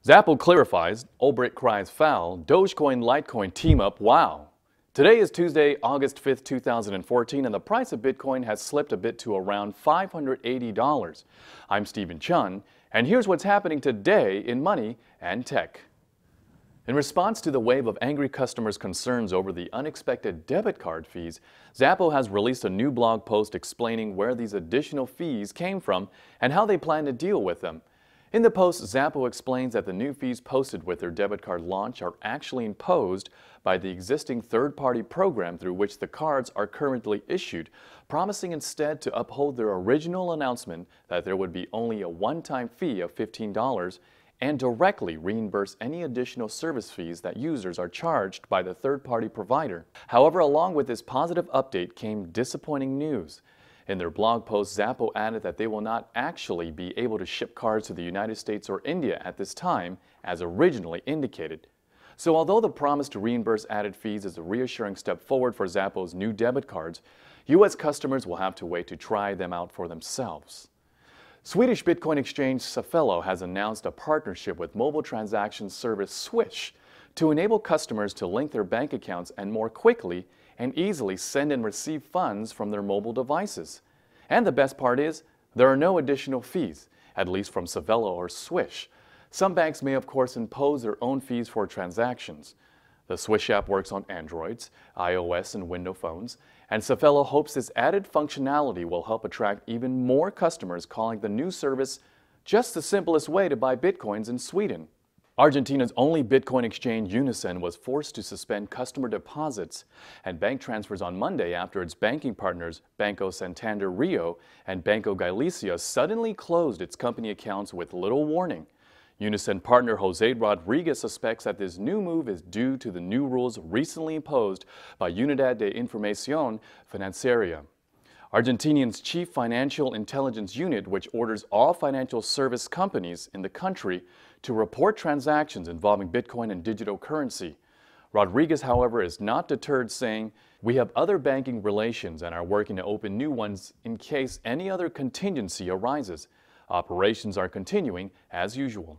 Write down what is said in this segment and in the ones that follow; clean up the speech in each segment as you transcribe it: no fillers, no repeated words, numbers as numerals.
Xapo clarifies, Ulbricht cries foul, Dogecoin Litecoin team up, wow. Today is Tuesday, August 5th, 2014, and the price of Bitcoin has slipped a bit to around $580. I'm Stephen Chun, and here's what's happening today in money and tech. In response to the wave of angry customers' concerns over the unexpected debit card fees, Xapo has released a new blog post explaining where these additional fees came from and how they plan to deal with them. In the post, Xapo explains that the new fees posted with their debit card launch are actually imposed by the existing third-party program through which the cards are currently issued, promising instead to uphold their original announcement that there would be only a one-time fee of $15 and directly reimburse any additional service fees that users are charged by the third-party provider. However, along with this positive update came disappointing news. In their blog post, Xapo added that they will not actually be able to ship cards to the United States or India at this time, as originally indicated. So although the promise to reimburse added fees is a reassuring step forward for Xapo's new debit cards, U.S. customers will have to wait to try them out for themselves. Swedish Bitcoin exchange Xapo has announced a partnership with mobile transaction service Swish to enable customers to link their bank accounts and more quickly and easily send and receive funds from their mobile devices. And the best part is, there are no additional fees, at least from Xapo or Swish. Some banks may of course impose their own fees for transactions. The Swish app works on Androids, iOS, and Windows phones, and Xapo hopes this added functionality will help attract even more customers, calling the new service just the simplest way to buy Bitcoins in Sweden. Argentina's only Bitcoin exchange, Unison, was forced to suspend customer deposits and bank transfers on Monday after its banking partners Banco Santander Rio and Banco Galicia suddenly closed its company accounts with little warning. Unison partner Jose Rodriguez suspects that this new move is due to the new rules recently imposed by Unidad de Información Financiera, Argentinian's chief financial intelligence unit, which orders all financial service companies in the country to report transactions involving Bitcoin and digital currency. Rodriguez, however, is not deterred, saying, "We have other banking relations and are working to open new ones in case any other contingency arises. Operations are continuing as usual."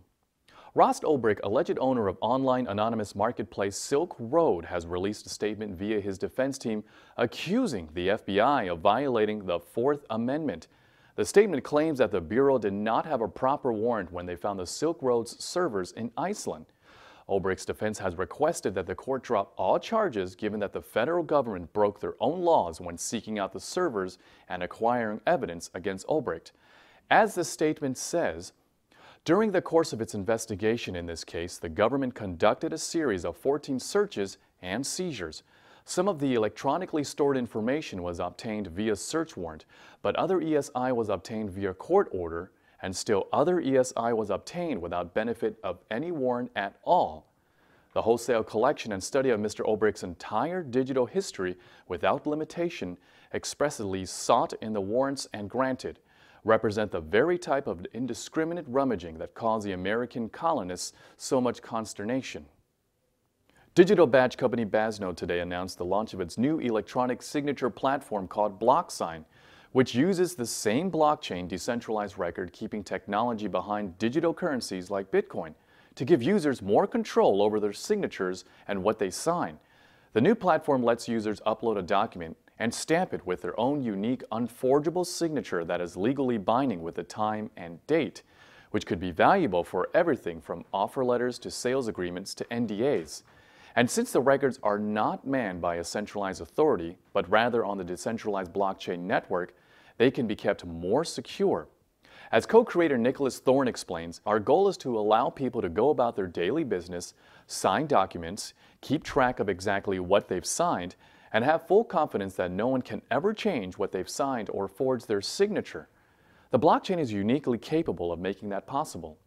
Rost Ulbricht, alleged owner of online anonymous marketplace Silk Road, has released a statement via his defense team accusing the FBI of violating the Fourth Amendment. The statement claims that the Bureau did not have a proper warrant when they found the Silk Road's servers in Iceland. Ulbricht's defense has requested that the court drop all charges given that the federal government broke their own laws when seeking out the servers and acquiring evidence against Ulbricht. As the statement says, during the course of its investigation in this case, the government conducted a series of 14 searches and seizures. Some of the electronically stored information was obtained via search warrant, but other ESI was obtained via court order, and still other ESI was obtained without benefit of any warrant at all. The wholesale collection and study of Mr. Ulbricht's entire digital history without limitation, expressly sought in the warrants and granted, represent the very type of indiscriminate rummaging that caused the American colonists so much consternation. Digital badge company Baznode today announced the launch of its new electronic signature platform called BlockSign, which uses the same blockchain decentralized record-keeping technology behind digital currencies like Bitcoin to give users more control over their signatures and what they sign. The new platform lets users upload a document and stamp it with their own unique unforgeable signature that is legally binding with the time and date, which could be valuable for everything from offer letters to sales agreements to NDAs. And since the records are not manned by a centralized authority, but rather on the decentralized blockchain network, they can be kept more secure. As co-creator Nicholas Thorne explains, our goal is to allow people to go about their daily business, sign documents, keep track of exactly what they've signed, and have full confidence that no one can ever change what they've signed or forge their signature. The blockchain is uniquely capable of making that possible.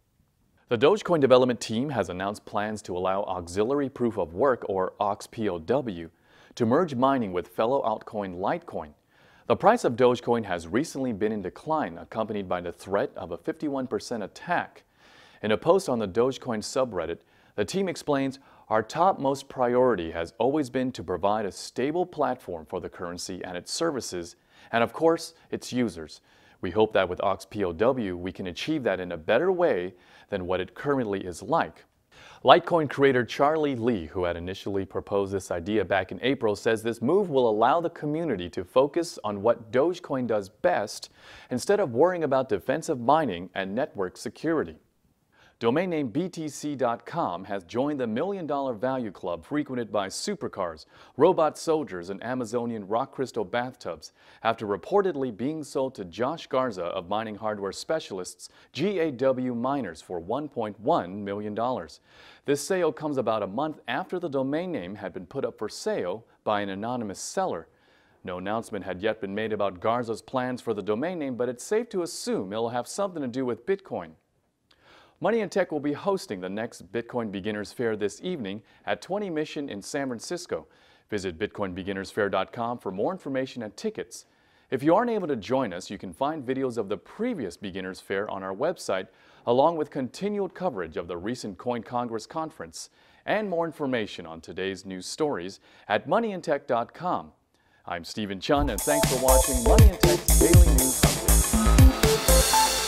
The Dogecoin development team has announced plans to allow auxiliary proof of work, or AUX-POW, to merge mining with fellow altcoin Litecoin. The price of Dogecoin has recently been in decline, accompanied by the threat of a 51% attack. In a post on the Dogecoin subreddit, the team explains, "Our topmost priority has always been to provide a stable platform for the currency and its services, and of course, its users. We hope that with AUXPOW, we can achieve that in a better way than what it currently is like. Litecoin creator Charlie Lee, who had initially proposed this idea back in April, says this move will allow the community to focus on what Dogecoin does best instead of worrying about defensive mining and network security. Domain name BTC.com has joined the $1 million value club frequented by supercars, robot soldiers, and Amazonian rock crystal bathtubs after reportedly being sold to Josh Garza of mining hardware specialists GAW Miners for $1.1 million. This sale comes about a month after the domain name had been put up for sale by an anonymous seller. No announcement had yet been made about Garza's plans for the domain name, but it's safe to assume it'll have something to do with Bitcoin. Money and Tech will be hosting the next Bitcoin Beginners Fair this evening at 20 Mission in San Francisco. Visit bitcoinbeginnersfair.com for more information and tickets. If you aren't able to join us, you can find videos of the previous Beginners Fair on our website, along with continued coverage of the recent Coin Congress conference and more information on today's news stories at moneyandtech.com. I'm Stephen Chun, and thanks for watching Money and Tech's Daily News Update.